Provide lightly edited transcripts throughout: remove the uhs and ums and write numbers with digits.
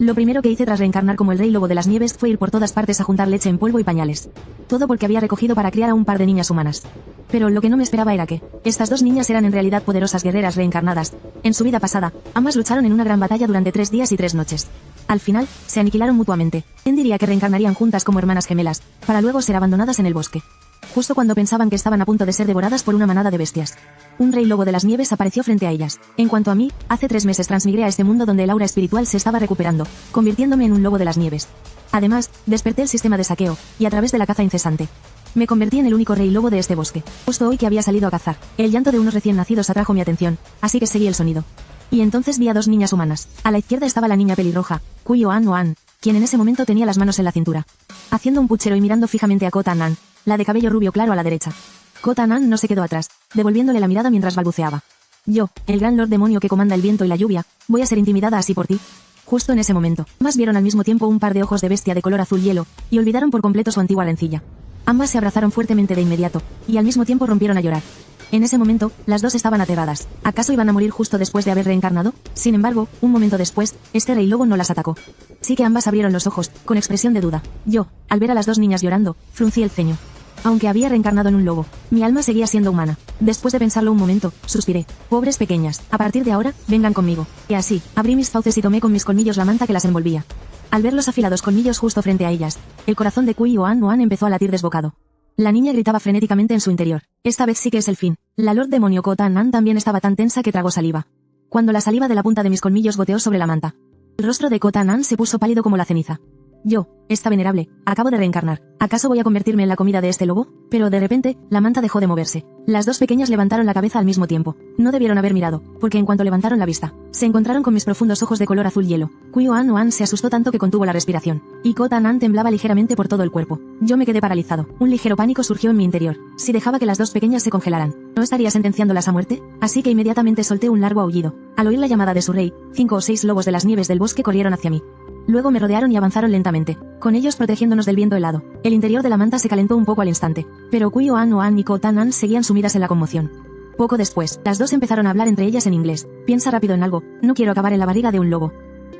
Lo primero que hice tras reencarnar como el rey lobo de las nieves fue ir por todas partes a juntar leche en polvo y pañales. Todo porque había recogido para criar a un par de niñas humanas. Pero lo que no me esperaba era que estas dos niñas eran en realidad poderosas guerreras reencarnadas. En su vida pasada, ambas lucharon en una gran batalla durante 3 días y 3 noches. Al final, se aniquilaron mutuamente. ¿Quién diría que reencarnarían juntas como hermanas gemelas, para luego ser abandonadas en el bosque? Justo cuando pensaban que estaban a punto de ser devoradas por una manada de bestias. Un rey lobo de las nieves apareció frente a ellas. En cuanto a mí, hace 3 meses transmigré a este mundo donde el aura espiritual se estaba recuperando, convirtiéndome en un lobo de las nieves. Además, desperté el sistema de saqueo, y a través de la caza incesante, me convertí en el único rey lobo de este bosque. Justo hoy que había salido a cazar, el llanto de unos recién nacidos atrajo mi atención, así que seguí el sonido. Y entonces vi a 2 niñas humanas. A la izquierda estaba la niña pelirroja, Kui Oan Oan, quien en ese momento tenía las manos en la cintura, haciendo un puchero y mirando fijamente a Kota Nan, la de cabello rubio claro a la derecha. Kota Nan no se quedó atrás, devolviéndole la mirada mientras balbuceaba. Yo, el gran lord demonio que comanda el viento y la lluvia, voy a ser intimidada así por ti. Justo en ese momento, ambas vieron al mismo tiempo un par de ojos de bestia de color azul hielo, y olvidaron por completo su antigua rencilla. Ambas se abrazaron fuertemente de inmediato, y al mismo tiempo rompieron a llorar. En ese momento, las dos estaban aterradas. ¿Acaso iban a morir justo después de haber reencarnado? Sin embargo, un momento después, este rey lobo no las atacó. Sí que ambas abrieron los ojos, con expresión de duda. Yo, al ver a las 2 niñas llorando, fruncí el ceño. Aunque había reencarnado en un lobo, mi alma seguía siendo humana. Después de pensarlo un momento, suspiré. Pobres pequeñas, a partir de ahora, vengan conmigo. Y así, abrí mis fauces y tomé con mis colmillos la manta que las envolvía. Al ver los afilados colmillos justo frente a ellas, el corazón de Kui Oan Oan empezó a latir desbocado. La niña gritaba frenéticamente en su interior. Esta vez sí que es el fin. La lord demonio Kota Nan también estaba tan tensa que tragó saliva. Cuando la saliva de la punta de mis colmillos goteó sobre la manta, el rostro de Kota Nan se puso pálido como la ceniza. Yo, esta venerable, acabo de reencarnar. ¿Acaso voy a convertirme en la comida de este lobo? Pero de repente, la manta dejó de moverse. Las 2 pequeñas levantaron la cabeza al mismo tiempo. No debieron haber mirado, porque en cuanto levantaron la vista, se encontraron con mis profundos ojos de color azul hielo. Kui Oan Oan se asustó tanto que contuvo la respiración, y Kota Nan temblaba ligeramente por todo el cuerpo. Yo me quedé paralizado. Un ligero pánico surgió en mi interior. Si dejaba que las 2 pequeñas se congelaran, ¿no estaría sentenciándolas a muerte? Así que inmediatamente solté un largo aullido. Al oír la llamada de su rey, 5 o 6 lobos de las nieves del bosque corrieron hacia mí. Luego me rodearon y avanzaron lentamente, con ellos protegiéndonos del viento helado. El interior de la manta se calentó un poco al instante, pero Kui Oan Oan y Kota Nan seguían sumidas en la conmoción. Poco después, las 2 empezaron a hablar entre ellas en inglés. Piensa rápido en algo, no quiero acabar en la barriga de un lobo.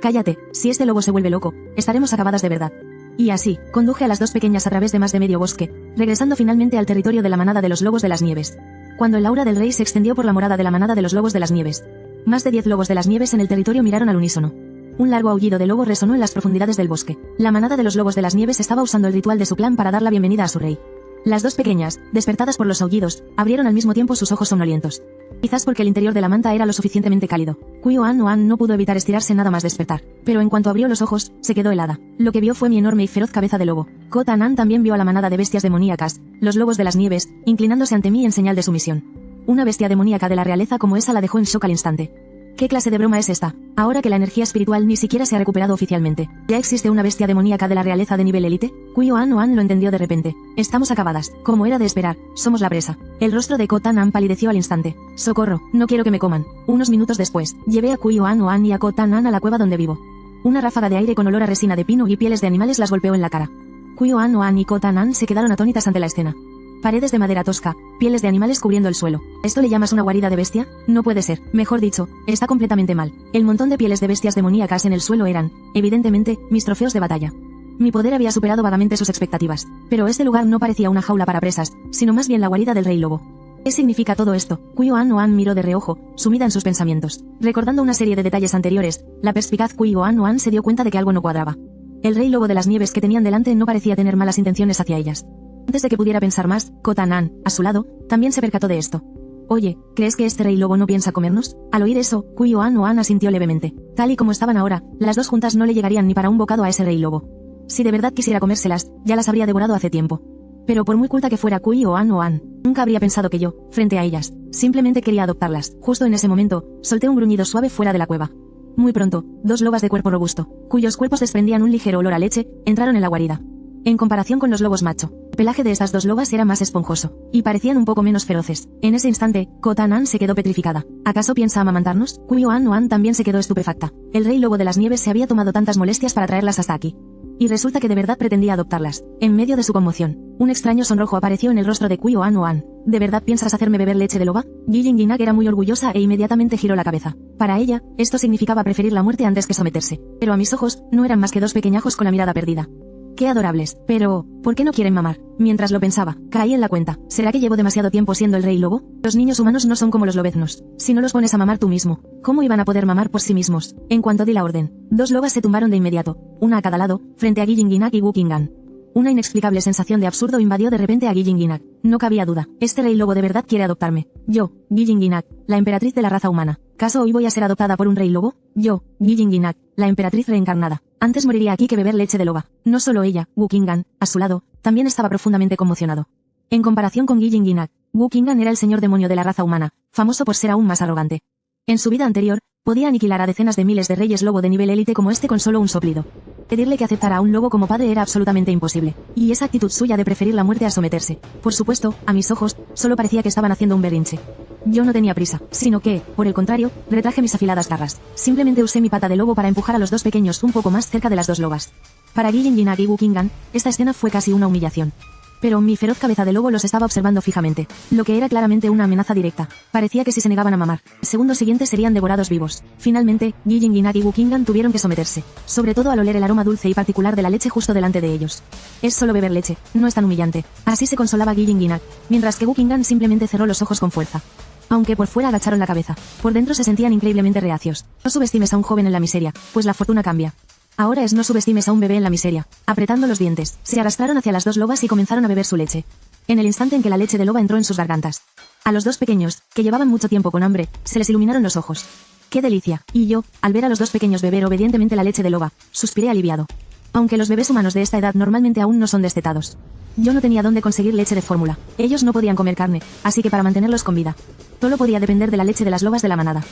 Cállate, si este lobo se vuelve loco, estaremos acabadas de verdad. Y así, conduje a las 2 pequeñas a través de más de medio bosque, regresando finalmente al territorio de la manada de los lobos de las nieves. Cuando el aura del rey se extendió por la morada de la manada de los lobos de las nieves, más de 10 lobos de las nieves en el territorio miraron al unísono. Un largo aullido de lobo resonó en las profundidades del bosque. La manada de los lobos de las nieves estaba usando el ritual de su clan para dar la bienvenida a su rey. Las 2 pequeñas, despertadas por los aullidos, abrieron al mismo tiempo sus ojos somnolientos. Quizás porque el interior de la manta era lo suficientemente cálido. Kui Oan Oan no pudo evitar estirarse nada más despertar, pero en cuanto abrió los ojos, se quedó helada. Lo que vio fue mi enorme y feroz cabeza de lobo. Kota Nan también vio a la manada de bestias demoníacas, los lobos de las nieves, inclinándose ante mí en señal de sumisión. Una bestia demoníaca de la realeza como esa la dejó en shock al instante. ¿Qué clase de broma es esta? Ahora que la energía espiritual ni siquiera se ha recuperado oficialmente, ¿ya existe una bestia demoníaca de la realeza de nivel élite? Kui Oan Oan lo entendió de repente. Estamos acabadas. Como era de esperar, somos la presa. El rostro de Kota Nan palideció al instante. Socorro, no quiero que me coman. Unos minutos después, llevé a Kui Oan Oan y a Kota Nan a la cueva donde vivo. Una ráfaga de aire con olor a resina de pino y pieles de animales las golpeó en la cara. Kui Oan Oan y Kota Nan se quedaron atónitas ante la escena. Paredes de madera tosca, pieles de animales cubriendo el suelo. ¿Esto le llamas una guarida de bestia? No puede ser. Mejor dicho, está completamente mal. El montón de pieles de bestias demoníacas en el suelo eran, evidentemente, mis trofeos de batalla. Mi poder había superado vagamente sus expectativas, pero este lugar no parecía una jaula para presas, sino más bien la guarida del rey lobo. ¿Qué significa todo esto? Kui Oan Oan miró de reojo, sumida en sus pensamientos. Recordando una serie de detalles anteriores, la perspicaz Kui Oan Oan se dio cuenta de que algo no cuadraba. El rey lobo de las nieves que tenían delante no parecía tener malas intenciones hacia ellas. Antes de que pudiera pensar más, Kota Nan, a su lado, también se percató de esto. Oye, ¿crees que este rey lobo no piensa comernos? Al oír eso, Kui Oan Oan asintió levemente. Tal y como estaban ahora, las 2 juntas no le llegarían ni para un bocado a ese rey lobo. Si de verdad quisiera comérselas, ya las habría devorado hace tiempo. Pero por muy culta que fuera Kui Oan Oan, nunca habría pensado que yo, frente a ellas, simplemente quería adoptarlas. Justo en ese momento, solté un gruñido suave fuera de la cueva. Muy pronto, 2 lobas de cuerpo robusto, cuyos cuerpos desprendían un ligero olor a leche, entraron en la guarida. En comparación con los lobos macho, el pelaje de estas 2 lobas era más esponjoso, y parecían un poco menos feroces. En ese instante, Kota Nan se quedó petrificada. ¿Acaso piensa amamantarnos? Kui Oan Oan también se quedó estupefacta. El rey lobo de las nieves se había tomado tantas molestias para traerlas hasta aquí. Y resulta que de verdad pretendía adoptarlas. En medio de su conmoción, un extraño sonrojo apareció en el rostro de Kui Oan Oan. ¿De verdad piensas hacerme beber leche de loba? Yi Jingnak era muy orgullosa e inmediatamente giró la cabeza. Para ella, esto significaba preferir la muerte antes que someterse. Pero a mis ojos, no eran más que dos pequeñajos con la mirada perdida. Qué adorables, pero ¿por qué no quieren mamar? Mientras lo pensaba, caí en la cuenta. ¿Será que llevo demasiado tiempo siendo el rey lobo? Los niños humanos no son como los lobeznos. Si no los pones a mamar tú mismo, ¿cómo iban a poder mamar por sí mismos? En cuanto di la orden, dos lobas se tumbaron de inmediato, una a cada lado, frente a Yi Jingnak y Wu Qinggan. Una inexplicable sensación de absurdo invadió de repente a Yi Jingnak. No cabía duda, este rey lobo de verdad quiere adoptarme. Yo, Yi Jingnak, la emperatriz de la raza humana. ¿Caso hoy voy a ser adoptada por un rey lobo? Yo, Yi Jingnak, la emperatriz reencarnada. Antes moriría aquí que beber leche de loba. No solo ella, Wu Qinggan, a su lado, también estaba profundamente conmocionado. En comparación con Yi Jingnak, Wu Qinggan era el señor demonio de la raza humana, famoso por ser aún más arrogante. En su vida anterior, podía aniquilar a decenas de miles de reyes lobo de nivel élite como este con solo un soplido. Pedirle que aceptara a un lobo como padre era absolutamente imposible, y esa actitud suya de preferir la muerte a someterse, por supuesto, a mis ojos, solo parecía que estaban haciendo un berrinche. Yo no tenía prisa, sino que, por el contrario, retraje mis afiladas garras. Simplemente usé mi pata de lobo para empujar a los dos pequeños un poco más cerca de las dos lobas. Para Yi Jingnak y Wu Qinggan, esta escena fue casi una humillación. Pero mi feroz cabeza de lobo los estaba observando fijamente, lo que era claramente una amenaza directa. Parecía que si se negaban a mamar, segundos siguientes serían devorados vivos. Finalmente, Yi Jingnak y Wu Qinggan tuvieron que someterse, sobre todo al oler el aroma dulce y particular de la leche justo delante de ellos. Es solo beber leche, no es tan humillante. Así se consolaba Yi Jingnak, mientras que Wu Qinggan simplemente cerró los ojos con fuerza. Aunque por fuera agacharon la cabeza, por dentro se sentían increíblemente reacios. No subestimes a un joven en la miseria, pues la fortuna cambia. Ahora es no subestimes a un bebé en la miseria. Apretando los dientes, se arrastraron hacia las dos lobas y comenzaron a beber su leche. En el instante en que la leche de loba entró en sus gargantas. A los dos pequeños, que llevaban mucho tiempo con hambre, se les iluminaron los ojos. ¡Qué delicia! Y yo, al ver a los dos pequeños beber obedientemente la leche de loba, suspiré aliviado. Aunque los bebés humanos de esta edad normalmente aún no son destetados. Yo no tenía dónde conseguir leche de fórmula. Ellos no podían comer carne, así que para mantenerlos con vida, solo podía depender de la leche de las lobas de la manada.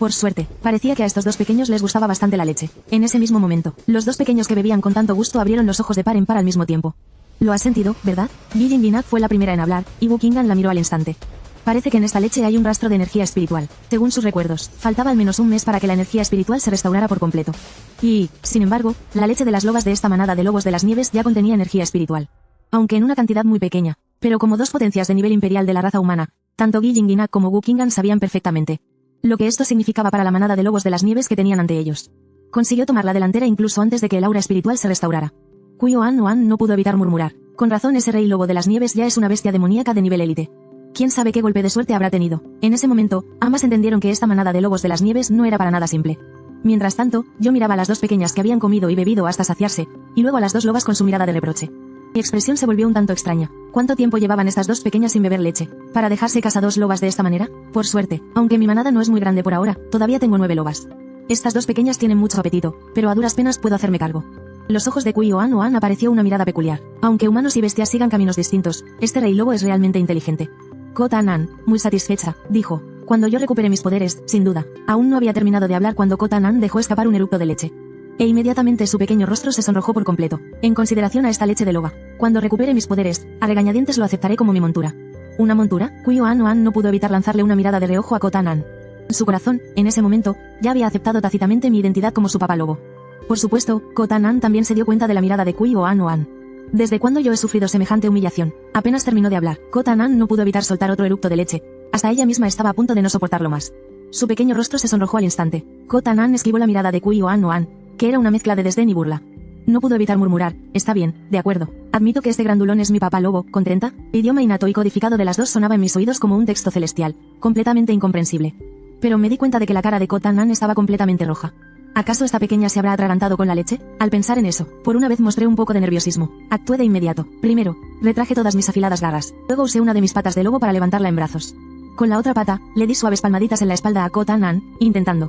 Por suerte, parecía que a estos dos pequeños les gustaba bastante la leche. En ese mismo momento, los dos pequeños que bebían con tanto gusto abrieron los ojos de par en par al mismo tiempo. ¿Lo has sentido, verdad? Yi Jingnak fue la primera en hablar, y Wu Qinggan la miró al instante. Parece que en esta leche hay un rastro de energía espiritual. Según sus recuerdos, faltaba al menos un mes para que la energía espiritual se restaurara por completo. Y, sin embargo, la leche de las lobas de esta manada de lobos de las nieves ya contenía energía espiritual. Aunque en una cantidad muy pequeña, pero como dos potencias de nivel imperial de la raza humana, tanto Yi Jingnak como Wu Qinggan sabían perfectamente lo que esto significaba para la manada de lobos de las nieves que tenían ante ellos. Consiguió tomar la delantera incluso antes de que el aura espiritual se restaurara. Kuyo An no pudo evitar murmurar. Con razón ese rey lobo de las nieves ya es una bestia demoníaca de nivel élite. ¿Quién sabe qué golpe de suerte habrá tenido? En ese momento, ambas entendieron que esta manada de lobos de las nieves no era para nada simple. Mientras tanto, yo miraba a las dos pequeñas que habían comido y bebido hasta saciarse, y luego a las dos lobas con su mirada de reproche. Mi expresión se volvió un tanto extraña. ¿Cuánto tiempo llevaban estas dos pequeñas sin beber leche? ¿Para dejarse casa dos lobas de esta manera? Por suerte, aunque mi manada no es muy grande por ahora, todavía tengo 9 lobas. Estas dos pequeñas tienen mucho apetito, pero a duras penas puedo hacerme cargo. Los ojos de Kuyo An apareció una mirada peculiar. Aunque humanos y bestias sigan caminos distintos, este rey lobo es realmente inteligente. Ko-Tan-An, muy satisfecha, dijo. Cuando yo recupere mis poderes, sin duda. Aún no había terminado de hablar cuando Ko-Tan-An dejó escapar un eructo de leche. E inmediatamente su pequeño rostro se sonrojó por completo, en consideración a esta leche de loba. Cuando recupere mis poderes, a regañadientes lo aceptaré como mi montura. ¿Una montura? Kuyo An no pudo evitar lanzarle una mirada de reojo a Ko-Tan-An. Su corazón, en ese momento, ya había aceptado tácitamente mi identidad como su papá lobo. Por supuesto, Ko-Tan-An también se dio cuenta de la mirada de Kuyo An. ¿Desde cuándo yo he sufrido semejante humillación? Apenas terminó de hablar, Ko-Tan-An no pudo evitar soltar otro eructo de leche. Hasta ella misma estaba a punto de no soportarlo más. Su pequeño rostro se sonrojó al instante. Ko-Tan-An esquivó la mirada de Kuyo An, que era una mezcla de desdén y burla. No pudo evitar murmurar, está bien, de acuerdo. Admito que este grandulón es mi papá lobo, ¿contenta? El idioma innato y codificado de las dos sonaba en mis oídos como un texto celestial, completamente incomprensible. Pero me di cuenta de que la cara de Ko-Tan-An estaba completamente roja. ¿Acaso esta pequeña se habrá atragantado con la leche? Al pensar en eso, por una vez mostré un poco de nerviosismo. Actué de inmediato. Primero, retraje todas mis afiladas garras. Luego usé una de mis patas de lobo para levantarla en brazos. Con la otra pata, le di suaves palmaditas en la espalda a Ko-Tan-An, intentando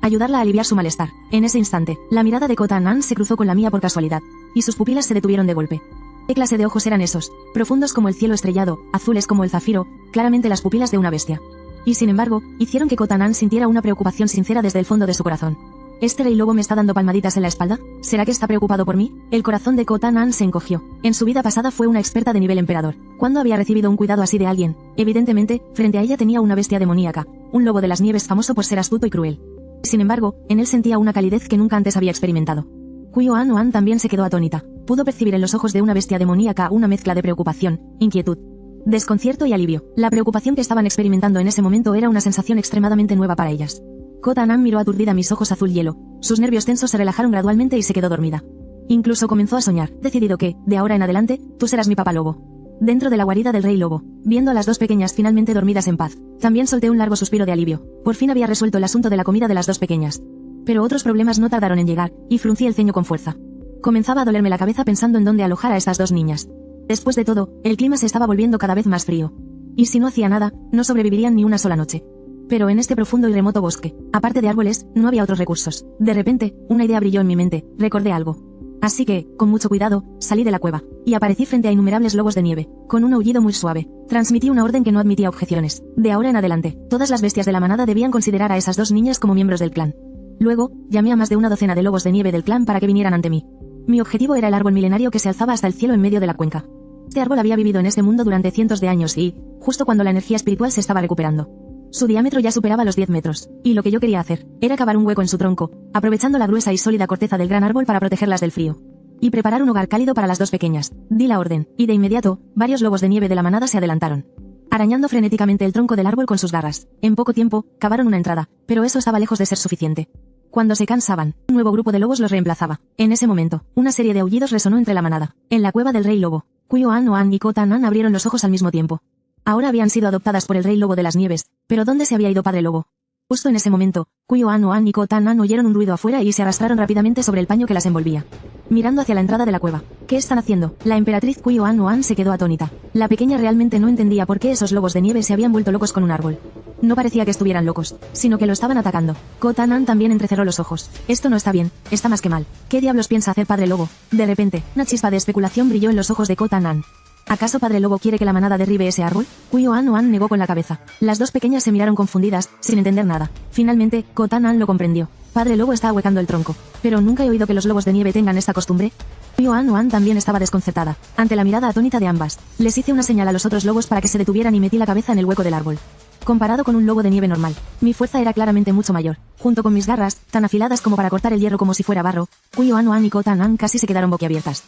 ayudarla a aliviar su malestar. En ese instante, la mirada de Ko-Tan-An se cruzó con la mía por casualidad, y sus pupilas se detuvieron de golpe. ¿Qué clase de ojos eran esos? Profundos como el cielo estrellado, azules como el zafiro, claramente las pupilas de una bestia. Y sin embargo, hicieron que Ko-Tan-An sintiera una preocupación sincera desde el fondo de su corazón. ¿Este rey lobo me está dando palmaditas en la espalda? ¿Será que está preocupado por mí? El corazón de Ko-Tan-An se encogió. En su vida pasada fue una experta de nivel emperador. ¿Cuándo había recibido un cuidado así de alguien? Evidentemente, frente a ella tenía una bestia demoníaca, un lobo de las nieves famoso por ser astuto y cruel. Sin embargo, en él sentía una calidez que nunca antes había experimentado. Kuyo An también se quedó atónita. Pudo percibir en los ojos de una bestia demoníaca una mezcla de preocupación, inquietud desconcierto y alivio. La preocupación que estaban experimentando en ese momento era una sensación extremadamente nueva para ellas. Koh-Tanan miró aturdida mis ojos azul hielo. Sus nervios tensos se relajaron gradualmente y se quedó dormida. Incluso comenzó a soñar, decidido que, de ahora en adelante, tú serás mi papá lobo. Dentro de la guarida del rey lobo, viendo a las dos pequeñas finalmente dormidas en paz, también solté un largo suspiro de alivio. Por fin había resuelto el asunto de la comida de las dos pequeñas. Pero otros problemas no tardaron en llegar, y fruncí el ceño con fuerza. Comenzaba a dolerme la cabeza pensando en dónde alojar a estas dos niñas. Después de todo, el clima se estaba volviendo cada vez más frío. Y si no hacía nada, no sobrevivirían ni una sola noche. Pero en este profundo y remoto bosque, aparte de árboles, no había otros recursos. De repente, una idea brilló en mi mente, recordé algo. Así que, con mucho cuidado, salí de la cueva, y aparecí frente a innumerables lobos de nieve, con un aullido muy suave. Transmití una orden que no admitía objeciones. De ahora en adelante, todas las bestias de la manada debían considerar a esas dos niñas como miembros del clan. Luego, llamé a más de una docena de lobos de nieve del clan para que vinieran ante mí. Mi objetivo era el árbol milenario que se alzaba hasta el cielo en medio de la cuenca. Este árbol había vivido en este mundo durante cientos de años y, justo cuando la energía espiritual se estaba recuperando, su diámetro ya superaba los 10 metros, y lo que yo quería hacer, era cavar un hueco en su tronco, aprovechando la gruesa y sólida corteza del gran árbol para protegerlas del frío. Y preparar un hogar cálido para las dos pequeñas. Di la orden, y de inmediato, varios lobos de nieve de la manada se adelantaron, arañando frenéticamente el tronco del árbol con sus garras. En poco tiempo, cavaron una entrada, pero eso estaba lejos de ser suficiente. Cuando se cansaban, un nuevo grupo de lobos los reemplazaba. En ese momento, una serie de aullidos resonó entre la manada. En la cueva del rey lobo, Kuyo-an y Koh-Tanan abrieron los ojos al mismo tiempo. Ahora habían sido adoptadas por el rey lobo de las nieves, pero ¿dónde se había ido padre lobo? Justo en ese momento, Kuyo-an y Koh-Tanan oyeron un ruido afuera y se arrastraron rápidamente sobre el paño que las envolvía, mirando hacia la entrada de la cueva. ¿Qué están haciendo? La emperatriz Kuyo-an se quedó atónita. La pequeña realmente no entendía por qué esos lobos de nieve se habían vuelto locos con un árbol. No parecía que estuvieran locos, sino que lo estaban atacando. Koh-Tanan también entrecerró los ojos. Esto no está bien, está más que mal. ¿Qué diablos piensa hacer padre lobo? De repente, una chispa de especulación brilló en los ojos de Koh-Tanan. ¿Acaso padre lobo quiere que la manada derribe ese árbol? Kuyo-an negó con la cabeza. Las dos pequeñas se miraron confundidas, sin entender nada. Finalmente, Koh-Tanan lo comprendió. Padre lobo está ahuecando el tronco. Pero nunca he oído que los lobos de nieve tengan esta costumbre. Kuyo-an también estaba desconcertada, ante la mirada atónita de ambas. Les hice una señal a los otros lobos para que se detuvieran y metí la cabeza en el hueco del árbol. Comparado con un lobo de nieve normal, mi fuerza era claramente mucho mayor. Junto con mis garras, tan afiladas como para cortar el hierro como si fuera barro, Kuyo-an y Koh-Tanan casi se quedaron boquiabiertas.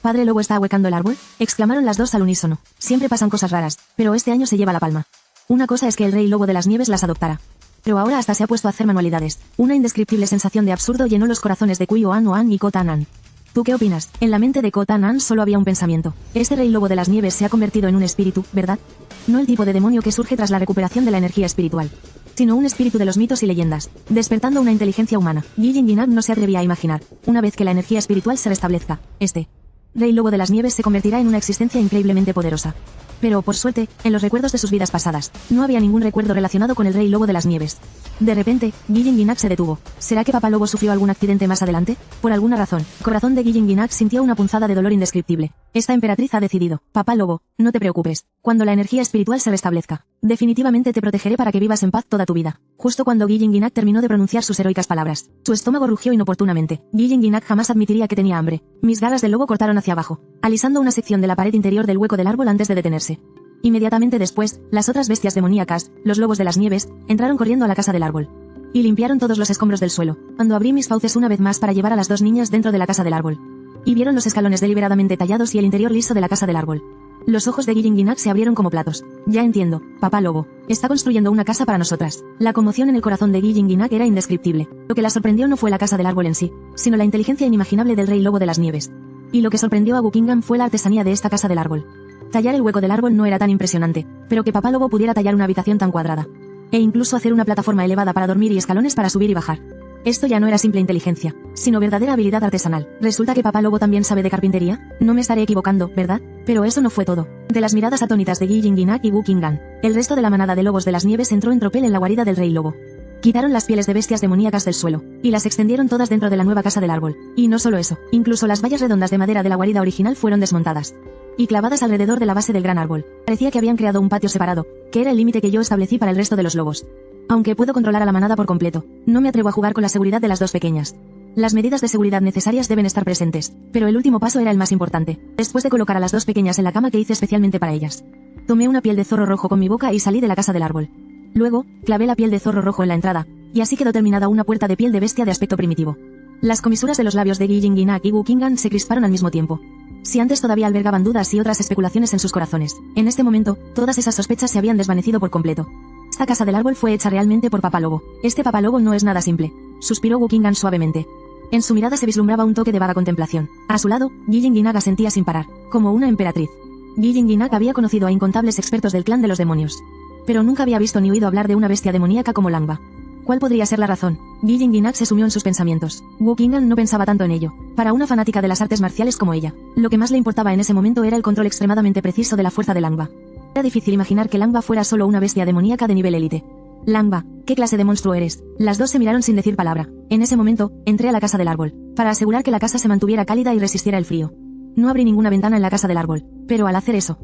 ¿Padre lobo está ahuecando el árbol? Exclamaron las dos al unísono. Siempre pasan cosas raras, pero este año se lleva la palma. Una cosa es que el rey lobo de las nieves las adoptara. Pero ahora hasta se ha puesto a hacer manualidades. Una indescriptible sensación de absurdo llenó los corazones de Kuyo-an y Koh-Tanan. ¿Tú qué opinas? En la mente de Koh-Tanan solo había un pensamiento. Este rey lobo de las nieves se ha convertido en un espíritu, ¿verdad? No el tipo de demonio que surge tras la recuperación de la energía espiritual, sino un espíritu de los mitos y leyendas, despertando una inteligencia humana. Gijin Ginak no se atrevía a imaginar, una vez que la energía espiritual se restablezca, este rey lobo de las nieves se convertirá en una existencia increíblemente poderosa. Pero, por suerte, en los recuerdos de sus vidas pasadas, no había ningún recuerdo relacionado con el rey lobo de las nieves. De repente, Gijin Ginak se detuvo. ¿Será que papá lobo sufrió algún accidente más adelante? Por alguna razón, el corazón de Gijin Ginak sintió una punzada de dolor indescriptible. Esta emperatriz ha decidido. Papá lobo, no te preocupes. Cuando la energía espiritual se restablezca, definitivamente te protegeré para que vivas en paz toda tu vida. Justo cuando Gijin Ginak terminó de pronunciar sus heroicas palabras, su estómago rugió inoportunamente. Gijin Ginak jamás admitiría que tenía hambre. Mis garras de lobo cortaron hacia abajo, alisando una sección de la pared interior del hueco del árbol antes de detenerse. Inmediatamente después, las otras bestias demoníacas, los lobos de las nieves, entraron corriendo a la casa del árbol y limpiaron todos los escombros del suelo. Cuando abrí mis fauces una vez más para llevar a las dos niñas dentro de la casa del árbol, y vieron los escalones deliberadamente tallados y el interior liso de la casa del árbol, los ojos de Gijin Ginak se abrieron como platos. Ya entiendo, papá lobo. Está construyendo una casa para nosotras. La conmoción en el corazón de Gijin Ginak era indescriptible. Lo que la sorprendió no fue la casa del árbol en sí, sino la inteligencia inimaginable del rey lobo de las nieves. Y lo que sorprendió a Buckingham fue la artesanía de esta casa del árbol. Tallar el hueco del árbol no era tan impresionante, pero que papá lobo pudiera tallar una habitación tan cuadrada, e incluso hacer una plataforma elevada para dormir y escalones para subir y bajar. Esto ya no era simple inteligencia, sino verdadera habilidad artesanal. ¿Resulta que papá lobo también sabe de carpintería? No me estaré equivocando, ¿verdad? Pero eso no fue todo. De las miradas atónitas de Gijin Ginak y Buckingham, el resto de la manada de lobos de las nieves entró en tropel en la guarida del rey lobo. Quitaron las pieles de bestias demoníacas del suelo, y las extendieron todas dentro de la nueva casa del árbol. Y no solo eso, incluso las vallas redondas de madera de la guarida original fueron desmontadas y clavadas alrededor de la base del gran árbol. Parecía que habían creado un patio separado, que era el límite que yo establecí para el resto de los lobos. Aunque puedo controlar a la manada por completo, no me atrevo a jugar con la seguridad de las dos pequeñas. Las medidas de seguridad necesarias deben estar presentes, pero el último paso era el más importante. Después de colocar a las dos pequeñas en la cama que hice especialmente para ellas, tomé una piel de zorro rojo con mi boca y salí de la casa del árbol. Luego, clavé la piel de zorro rojo en la entrada, y así quedó terminada una puerta de piel de bestia de aspecto primitivo. Las comisuras de los labios de Gijin Ginak y Buckingham se crisparon al mismo tiempo. Si antes todavía albergaban dudas y otras especulaciones en sus corazones, en este momento, todas esas sospechas se habían desvanecido por completo. Esta casa del árbol fue hecha realmente por Papá Lobo. Este Papá Lobo no es nada simple. Suspiró Wokingan suavemente. En su mirada se vislumbraba un toque de vaga contemplación. A su lado, Gilling asentía sin parar, como una emperatriz. Gilling había conocido a incontables expertos del clan de los demonios. Pero nunca había visto ni oído hablar de una bestia demoníaca como Langba. ¿Cuál podría ser la razón? Gilling se sumió en sus pensamientos. Wokingan no pensaba tanto en ello. Para una fanática de las artes marciales como ella, lo que más le importaba en ese momento era el control extremadamente preciso de la fuerza de Langba. Era difícil imaginar que Langba fuera solo una bestia demoníaca de nivel élite. Langba, ¿qué clase de monstruo eres? Las dos se miraron sin decir palabra. En ese momento, entré a la casa del árbol, para asegurar que la casa se mantuviera cálida y resistiera el frío. No abrí ninguna ventana en la casa del árbol, pero al hacer eso,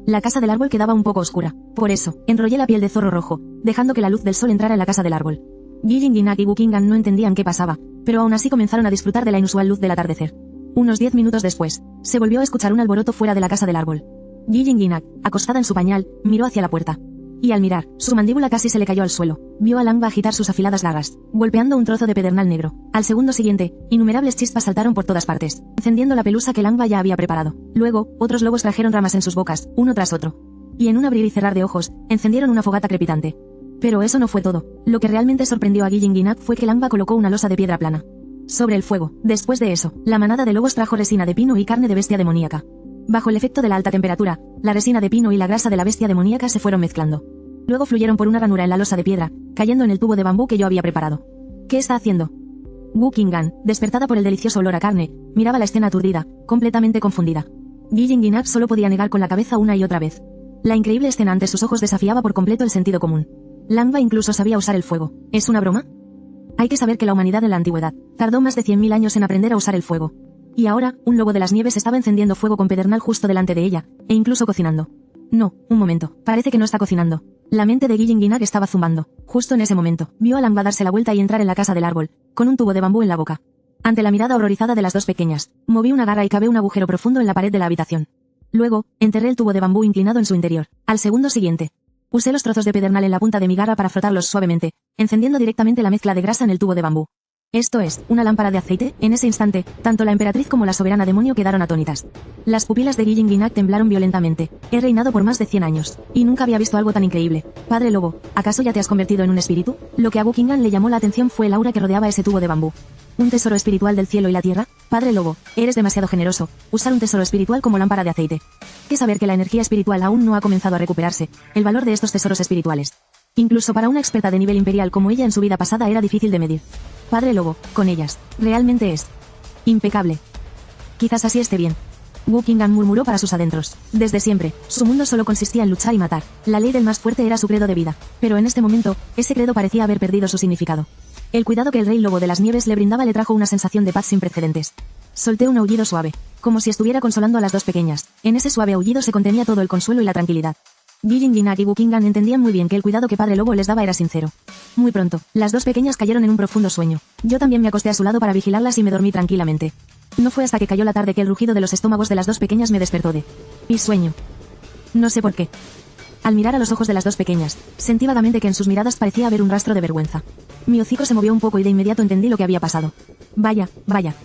la casa del árbol quedaba un poco oscura. Por eso, enrollé la piel de zorro rojo, dejando que la luz del sol entrara en la casa del árbol. Gilling y Wokingan no entendían qué pasaba, pero aún así comenzaron a disfrutar de la inusual luz del atardecer. Unos 10 minutos después, se volvió a escuchar un alboroto fuera de la casa del árbol. Gilling, acostada en su pañal, miró hacia la puerta. Y al mirar, su mandíbula casi se le cayó al suelo. Vio a Langba agitar sus afiladas garras, golpeando un trozo de pedernal negro. Al segundo siguiente, innumerables chispas saltaron por todas partes, encendiendo la pelusa que Langba ya había preparado. Luego, otros lobos trajeron ramas en sus bocas, uno tras otro. Y en un abrir y cerrar de ojos, encendieron una fogata crepitante. Pero eso no fue todo. Lo que realmente sorprendió a Gilling fue que Langba colocó una losa de piedra plana sobre el fuego. Después de eso, la manada de lobos trajo resina de pino y carne de bestia demoníaca. Bajo el efecto de la alta temperatura, la resina de pino y la grasa de la bestia demoníaca se fueron mezclando. Luego fluyeron por una ranura en la losa de piedra, cayendo en el tubo de bambú que yo había preparado. ¿Qué está haciendo? Wokingan, despertada por el delicioso olor a carne, miraba la escena aturdida, completamente confundida. Gilling solo podía negar con la cabeza una y otra vez. La increíble escena ante sus ojos desafiaba por completo el sentido común. Langba incluso sabía usar el fuego. ¿Es una broma? Hay que saber que la humanidad en la antigüedad tardó más de 100.000 años en aprender a usar el fuego. Y ahora, un lobo de las nieves estaba encendiendo fuego con pedernal justo delante de ella, e incluso cocinando. No, un momento, parece que no está cocinando. La mente de Gilling estaba zumbando. Justo en ese momento, vio a Langba darse la vuelta y entrar en la casa del árbol, con un tubo de bambú en la boca. Ante la mirada horrorizada de las dos pequeñas, moví una garra y cavé un agujero profundo en la pared de la habitación. Luego, enterré el tubo de bambú inclinado en su interior. Al segundo siguiente, usé los trozos de pedernal en la punta de mi garra para frotarlos suavemente, encendiendo directamente la mezcla de grasa en el tubo de bambú. Esto es, una lámpara de aceite. En ese instante, tanto la emperatriz como la soberana demonio quedaron atónitas. Las pupilas de Gilling temblaron violentamente. He reinado por más de 100 años, y nunca había visto algo tan increíble. Padre Lobo, ¿acaso ya te has convertido en un espíritu? Lo que a Wokingan le llamó la atención fue el aura que rodeaba ese tubo de bambú. ¿Un tesoro espiritual del cielo y la tierra? Padre Lobo, eres demasiado generoso. Usar un tesoro espiritual como lámpara de aceite. Que saber que la energía espiritual aún no ha comenzado a recuperarse. El valor de estos tesoros espirituales, incluso para una experta de nivel imperial como ella en su vida pasada, era difícil de medir. Padre Lobo, con ellas, realmente es impecable. Quizás así esté bien. Wokingan murmuró para sus adentros. Desde siempre, su mundo solo consistía en luchar y matar. La ley del más fuerte era su credo de vida. Pero en este momento, ese credo parecía haber perdido su significado. El cuidado que el rey lobo de las nieves le brindaba le trajo una sensación de paz sin precedentes. Solté un aullido suave, como si estuviera consolando a las dos pequeñas. En ese suave aullido se contenía todo el consuelo y la tranquilidad. Gilling y Wokingan entendían muy bien que el cuidado que Padre Lobo les daba era sincero. Muy pronto, las dos pequeñas cayeron en un profundo sueño. Yo también me acosté a su lado para vigilarlas y me dormí tranquilamente. No fue hasta que cayó la tarde que el rugido de los estómagos de las dos pequeñas me despertó de mi sueño. No sé por qué. Al mirar a los ojos de las dos pequeñas, sentí vagamente que en sus miradas parecía haber un rastro de vergüenza. Mi hocico se movió un poco y de inmediato entendí lo que había pasado. Vaya,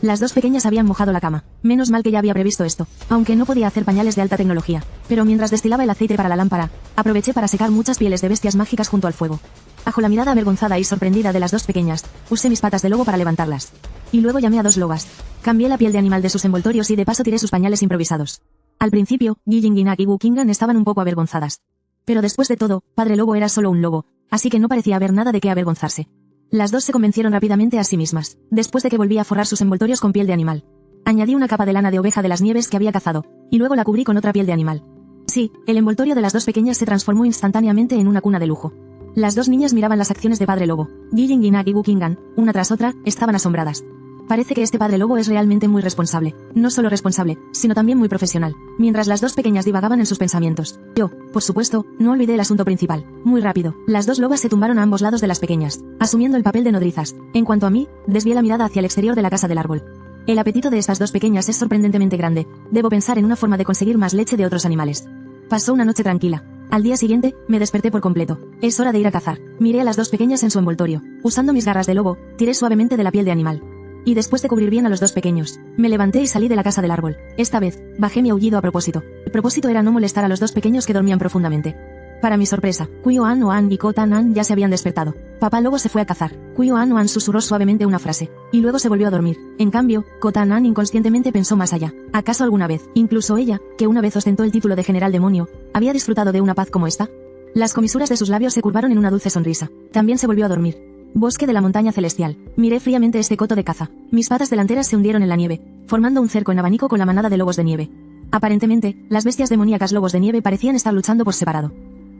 las dos pequeñas habían mojado la cama. Menos mal que ya había previsto esto, aunque no podía hacer pañales de alta tecnología. Pero mientras destilaba el aceite para la lámpara, aproveché para secar muchas pieles de bestias mágicas junto al fuego. Bajo la mirada avergonzada y sorprendida de las dos pequeñas, usé mis patas de lobo para levantarlas. Y luego llamé a dos lobas. Cambié la piel de animal de sus envoltorios y de paso tiré sus pañales improvisados. Al principio, Gilling y Wokingan estaban un poco avergonzadas. Pero después de todo, Padre Lobo era solo un lobo, así que no parecía haber nada de qué avergonzarse. Las dos se convencieron rápidamente a sí mismas, después de que volví a forrar sus envoltorios con piel de animal. Añadí una capa de lana de oveja de las nieves que había cazado, y luego la cubrí con otra piel de animal. Sí, el envoltorio de las dos pequeñas se transformó instantáneamente en una cuna de lujo. Las dos niñas miraban las acciones de Padre Lobo. Gilling y Wokingan, una tras otra, estaban asombradas. Parece que este Padre Lobo es realmente muy responsable. No solo responsable, sino también muy profesional. Mientras las dos pequeñas divagaban en sus pensamientos, yo, por supuesto, no olvidé el asunto principal. Muy rápido, las dos lobas se tumbaron a ambos lados de las pequeñas, asumiendo el papel de nodrizas. En cuanto a mí, desvié la mirada hacia el exterior de la casa del árbol. El apetito de estas dos pequeñas es sorprendentemente grande. Debo pensar en una forma de conseguir más leche de otros animales. Pasó una noche tranquila. Al día siguiente, me desperté por completo. Es hora de ir a cazar. Miré a las dos pequeñas en su envoltorio. Usando mis garras de lobo, tiré suavemente de la piel de animal. y después de cubrir bien a los dos pequeños, me levanté y salí de la casa del árbol. Esta vez, bajé mi aullido a propósito. El propósito era no molestar a los dos pequeños que dormían profundamente. Para mi sorpresa, Kuyo-an Oan y Ko-tan-an ya se habían despertado. Papá lobo se fue a cazar. Kuyo-an Oan susurró suavemente una frase, y luego se volvió a dormir. En cambio, Ko-tan-an inconscientemente pensó más allá. ¿Acaso alguna vez, incluso ella, que una vez ostentó el título de general demonio, había disfrutado de una paz como esta? Las comisuras de sus labios se curvaron en una dulce sonrisa. También se volvió a dormir. Bosque de la montaña celestial. Miré fríamente este coto de caza. Mis patas delanteras se hundieron en la nieve, formando un cerco en abanico con la manada de lobos de nieve. Aparentemente, las bestias demoníacas lobos de nieve parecían estar luchando por separado.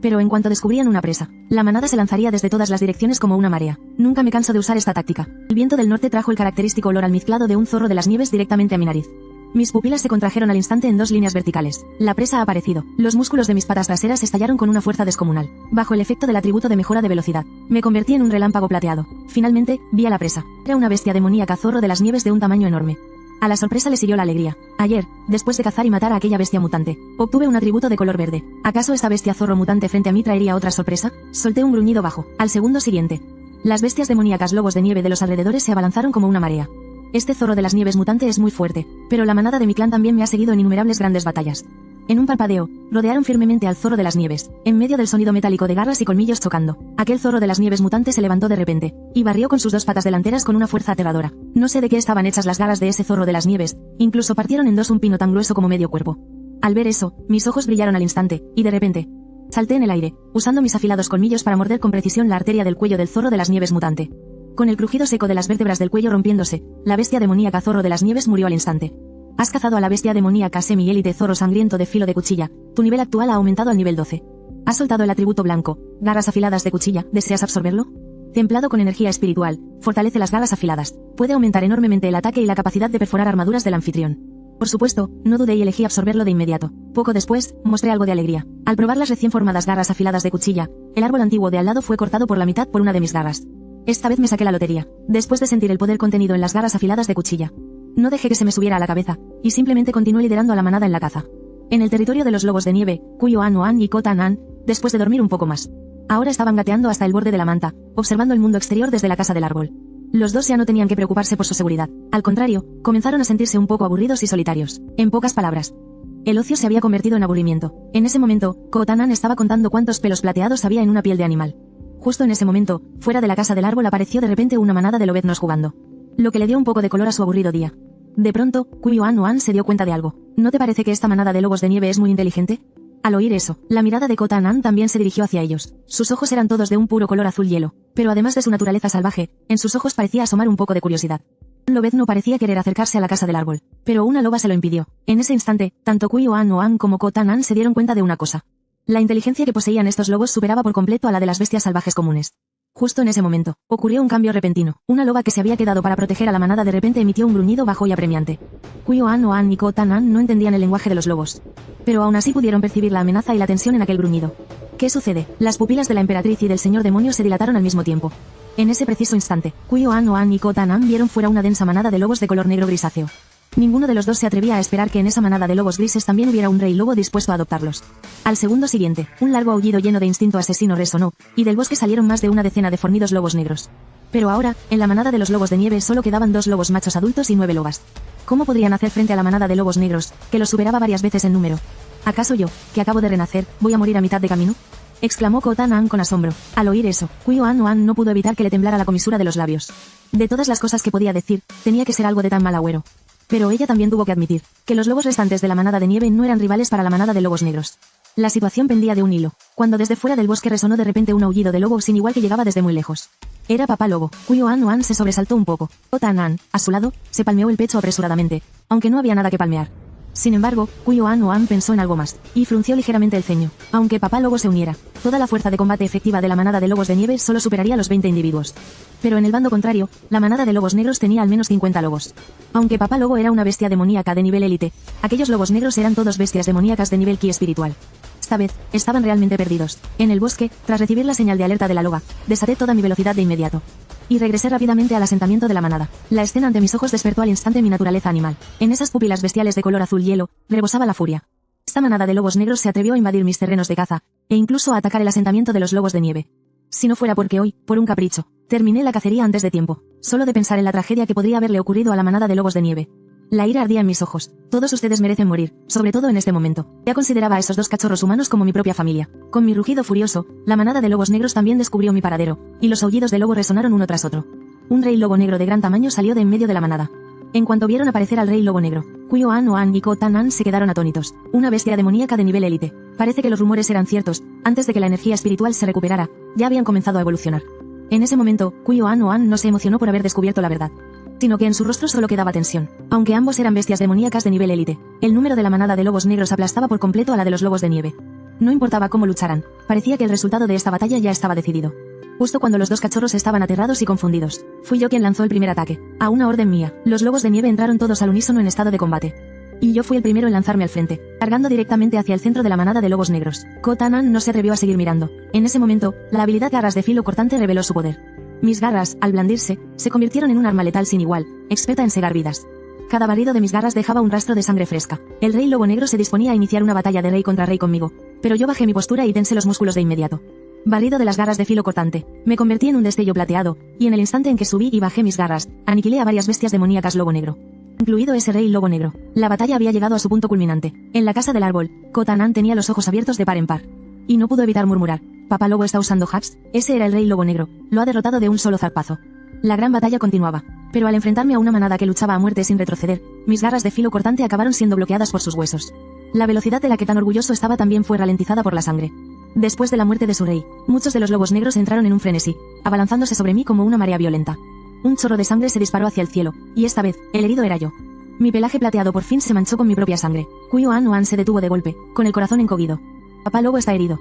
Pero en cuanto descubrían una presa, la manada se lanzaría desde todas las direcciones como una marea. Nunca me canso de usar esta táctica. El viento del norte trajo el característico olor almizclado de un zorro de las nieves directamente a mi nariz. Mis pupilas se contrajeron al instante en dos líneas verticales. La presa ha aparecido. Los músculos de mis patas traseras estallaron con una fuerza descomunal. Bajo el efecto del atributo de mejora de velocidad, me convertí en un relámpago plateado. Finalmente, vi a la presa. Era una bestia demoníaca zorro de las nieves de un tamaño enorme. A la sorpresa le siguió la alegría. Ayer, después de cazar y matar a aquella bestia mutante, obtuve un atributo de color verde. ¿Acaso esta bestia zorro mutante frente a mí traería otra sorpresa? Solté un gruñido bajo. Al segundo siguiente, las bestias demoníacas lobos de nieve de los alrededores se abalanzaron como una marea. Este zorro de las nieves mutante es muy fuerte, pero la manada de mi clan también me ha seguido en innumerables grandes batallas. En un parpadeo, rodearon firmemente al zorro de las nieves, en medio del sonido metálico de garras y colmillos chocando. Aquel zorro de las nieves mutante se levantó de repente, y barrió con sus dos patas delanteras con una fuerza aterradora. No sé de qué estaban hechas las garras de ese zorro de las nieves, incluso partieron en dos un pino tan grueso como medio cuerpo. Al ver eso, mis ojos brillaron al instante, y de repente, salté en el aire, usando mis afilados colmillos para morder con precisión la arteria del cuello del zorro de las nieves mutante. Con el crujido seco de las vértebras del cuello rompiéndose, la bestia demoníaca zorro de las nieves murió al instante. Has cazado a la bestia demoníaca semi-élite zorro sangriento de filo de cuchilla. Tu nivel actual ha aumentado al nivel 12. Has soltado el atributo blanco, garras afiladas de cuchilla. ¿Deseas absorberlo? Templado con energía espiritual, fortalece las garras afiladas. Puede aumentar enormemente el ataque y la capacidad de perforar armaduras del anfitrión. Por supuesto, no dudé y elegí absorberlo de inmediato. Poco después, mostré algo de alegría. Al probar las recién formadas garras afiladas de cuchilla, el árbol antiguo de al lado fue cortado por la mitad por una de mis garras. Esta vez me saqué la lotería, después de sentir el poder contenido en las garras afiladas de cuchilla. No dejé que se me subiera a la cabeza, y simplemente continué liderando a la manada en la caza. En el territorio de los lobos de nieve, Kuyo-an Oan y Ko-tan-an, después de dormir un poco más. Ahora estaban gateando hasta el borde de la manta, observando el mundo exterior desde la casa del árbol. Los dos ya no tenían que preocuparse por su seguridad. Al contrario, comenzaron a sentirse un poco aburridos y solitarios. En pocas palabras, el ocio se había convertido en aburrimiento. En ese momento, Ko-tan-an estaba contando cuántos pelos plateados había en una piel de animal. Justo en ese momento, fuera de la casa del árbol apareció de repente una manada de lobeznos jugando, lo que le dio un poco de color a su aburrido día. De pronto, Kuyo-an Oan se dio cuenta de algo. ¿No te parece que esta manada de lobos de nieve es muy inteligente? Al oír eso, la mirada de Ko-tan-an también se dirigió hacia ellos. Sus ojos eran todos de un puro color azul hielo, pero además de su naturaleza salvaje, en sus ojos parecía asomar un poco de curiosidad. Un lobezno parecía querer acercarse a la casa del árbol, pero una loba se lo impidió. En ese instante, tanto Kuyo-an Oan como Ko-tan-an se dieron cuenta de una cosa. La inteligencia que poseían estos lobos superaba por completo a la de las bestias salvajes comunes. Justo en ese momento, ocurrió un cambio repentino. Una loba que se había quedado para proteger a la manada de repente emitió un gruñido bajo y apremiante. Kuyo-an Oan y Ko-tan-an no entendían el lenguaje de los lobos, pero aún así pudieron percibir la amenaza y la tensión en aquel gruñido. ¿Qué sucede? Las pupilas de la emperatriz y del señor demonio se dilataron al mismo tiempo. En ese preciso instante, Kuyo-an Oan y Ko-tan-an vieron fuera una densa manada de lobos de color negro grisáceo. Ninguno de los dos se atrevía a esperar que en esa manada de lobos grises también hubiera un rey lobo dispuesto a adoptarlos. Al segundo siguiente, un largo aullido lleno de instinto asesino resonó, y del bosque salieron más de una decena de fornidos lobos negros. Pero ahora, en la manada de los lobos de nieve solo quedaban 2 lobos machos adultos y 9 lobas. ¿Cómo podrían hacer frente a la manada de lobos negros, que los superaba varias veces en número? ¿Acaso yo, que acabo de renacer, voy a morir a mitad de camino? Exclamó Ko-tan-an con asombro. Al oír eso, Kuyo-an Oan no pudo evitar que le temblara la comisura de los labios. De todas las cosas que podía decir, tenía que ser algo de tan mal agüero. Pero ella también tuvo que admitir que los lobos restantes de la manada de nieve no eran rivales para la manada de lobos negros. La situación pendía de un hilo, cuando desde fuera del bosque resonó de repente un aullido de lobo sin igual que llegaba desde muy lejos. Era papá lobo. Kuyo-an Oan se sobresaltó un poco. Ko-tan-an, a su lado, se palmeó el pecho apresuradamente, aunque no había nada que palmear. Sin embargo, Kuyo-an Oan pensó en algo más, y frunció ligeramente el ceño. Aunque papá lobo se uniera, toda la fuerza de combate efectiva de la manada de lobos de nieve solo superaría los 20 individuos. Pero en el bando contrario, la manada de lobos negros tenía al menos 50 lobos. Aunque papá lobo era una bestia demoníaca de nivel élite, aquellos lobos negros eran todos bestias demoníacas de nivel ki espiritual. Esta vez, estaban realmente perdidos. En el bosque, tras recibir la señal de alerta de la loba, desaté toda mi velocidad de inmediato. Y regresé rápidamente al asentamiento de la manada. La escena ante mis ojos despertó al instante mi naturaleza animal. En esas pupilas bestiales de color azul hielo, rebosaba la furia. Esta manada de lobos negros se atrevió a invadir mis terrenos de caza, e incluso a atacar el asentamiento de los lobos de nieve. Si no fuera porque hoy, por un capricho, terminé la cacería antes de tiempo, solo de pensar en la tragedia que podría haberle ocurrido a la manada de lobos de nieve. La ira ardía en mis ojos. Todos ustedes merecen morir, sobre todo en este momento. Ya consideraba a esos dos cachorros humanos como mi propia familia. Con mi rugido furioso, la manada de lobos negros también descubrió mi paradero, y los aullidos de lobo resonaron uno tras otro. Un rey lobo negro de gran tamaño salió de en medio de la manada. En cuanto vieron aparecer al rey lobo negro, Kuyo An Oan y Ko Tan An se quedaron atónitos. Una bestia demoníaca de nivel élite. Parece que los rumores eran ciertos. Antes de que la energía espiritual se recuperara, ya habían comenzado a evolucionar. En ese momento, Kuyo An Oan no se emocionó por haber descubierto la verdad, sino que en su rostro solo quedaba tensión. Aunque ambos eran bestias demoníacas de nivel élite, el número de la manada de lobos negros aplastaba por completo a la de los lobos de nieve. No importaba cómo lucharan, parecía que el resultado de esta batalla ya estaba decidido. Justo cuando los dos cachorros estaban aterrados y confundidos, fui yo quien lanzó el primer ataque. A una orden mía, los lobos de nieve entraron todos al unísono en estado de combate. Y yo fui el primero en lanzarme al frente, cargando directamente hacia el centro de la manada de lobos negros. Ko Tan An no se atrevió a seguir mirando. En ese momento, la habilidad garras de filo cortante reveló su poder. Mis garras, al blandirse, se convirtieron en un arma letal sin igual, experta en segar vidas. Cada barrido de mis garras dejaba un rastro de sangre fresca. El rey lobo negro se disponía a iniciar una batalla de rey contra rey conmigo, pero yo bajé mi postura y tensé los músculos de inmediato. Barrido de las garras de filo cortante, me convertí en un destello plateado, y en el instante en que subí y bajé mis garras, aniquilé a varias bestias demoníacas lobo negro, incluido ese rey lobo negro. La batalla había llegado a su punto culminante. En la casa del árbol, Ko Tan An tenía los ojos abiertos de par en par. Y no pudo evitar murmurar: «Papá lobo está usando hacks, ese era el rey lobo negro, lo ha derrotado de un solo zarpazo». La gran batalla continuaba, pero al enfrentarme a una manada que luchaba a muerte sin retroceder, mis garras de filo cortante acabaron siendo bloqueadas por sus huesos. La velocidad de la que tan orgulloso estaba también fue ralentizada por la sangre. Después de la muerte de su rey, muchos de los lobos negros entraron en un frenesí, abalanzándose sobre mí como una marea violenta. Un chorro de sangre se disparó hacia el cielo, y esta vez, el herido era yo. Mi pelaje plateado por fin se manchó con mi propia sangre. Kuyo An Oan se detuvo de golpe, con el corazón encogido. Papá lobo está herido.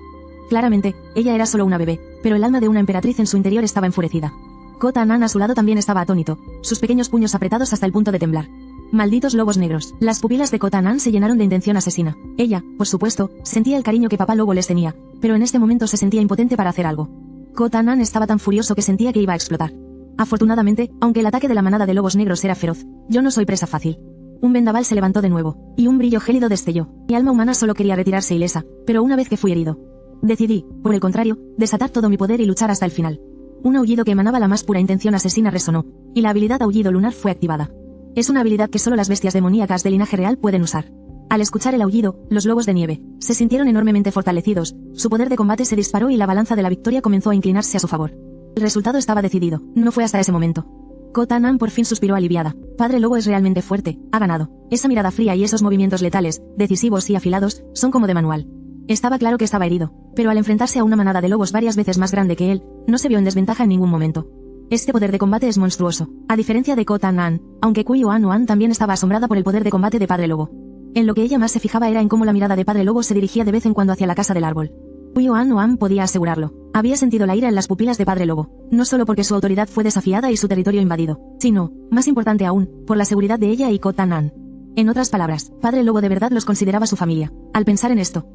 Claramente, ella era solo una bebé, pero el alma de una emperatriz en su interior estaba enfurecida. Ko Tan An a su lado también estaba atónito, sus pequeños puños apretados hasta el punto de temblar. Malditos lobos negros. Las pupilas de Ko Tan An se llenaron de intención asesina. Ella, por supuesto, sentía el cariño que papá lobo les tenía, pero en este momento se sentía impotente para hacer algo. Ko Tan An estaba tan furioso que sentía que iba a explotar. Afortunadamente, aunque el ataque de la manada de lobos negros era feroz, yo no soy presa fácil. Un vendaval se levantó de nuevo, y un brillo gélido destelló. Mi alma humana solo quería retirarse ilesa, pero una vez que fui herido, decidí, por el contrario, desatar todo mi poder y luchar hasta el final. Un aullido que emanaba la más pura intención asesina resonó, y la habilidad aullido lunar fue activada. Es una habilidad que solo las bestias demoníacas de linaje real pueden usar. Al escuchar el aullido, los lobos de nieve se sintieron enormemente fortalecidos, su poder de combate se disparó y la balanza de la victoria comenzó a inclinarse a su favor. El resultado estaba decidido, no fue hasta ese momento. Ko Tan An por fin suspiró aliviada. Padre lobo es realmente fuerte, ha ganado. Esa mirada fría y esos movimientos letales, decisivos y afilados, son como de manual. Estaba claro que estaba herido, pero al enfrentarse a una manada de lobos varias veces más grande que él, no se vio en desventaja en ningún momento. Este poder de combate es monstruoso, a diferencia de Ko Tan An, aunque Kuyo An Oan también estaba asombrada por el poder de combate de Padre Lobo. En lo que ella más se fijaba era en cómo la mirada de Padre Lobo se dirigía de vez en cuando hacia la casa del árbol. Kuyo An Oan podía asegurarlo. Había sentido la ira en las pupilas de Padre Lobo, no solo porque su autoridad fue desafiada y su territorio invadido, sino, más importante aún, por la seguridad de ella y Ko Tan An. En otras palabras, Padre Lobo de verdad los consideraba su familia. Al pensar en esto,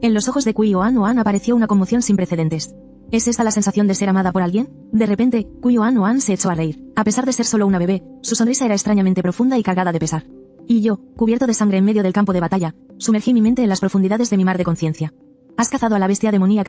en los ojos de Kuyo An Oan apareció una conmoción sin precedentes. ¿Es esta la sensación de ser amada por alguien? De repente, Kuyo An Oan se echó a reír. A pesar de ser solo una bebé, su sonrisa era extrañamente profunda y cargada de pesar. Y yo, cubierto de sangre en medio del campo de batalla, sumergí mi mente en las profundidades de mi mar de conciencia. Has cazado a la bestia demoníaca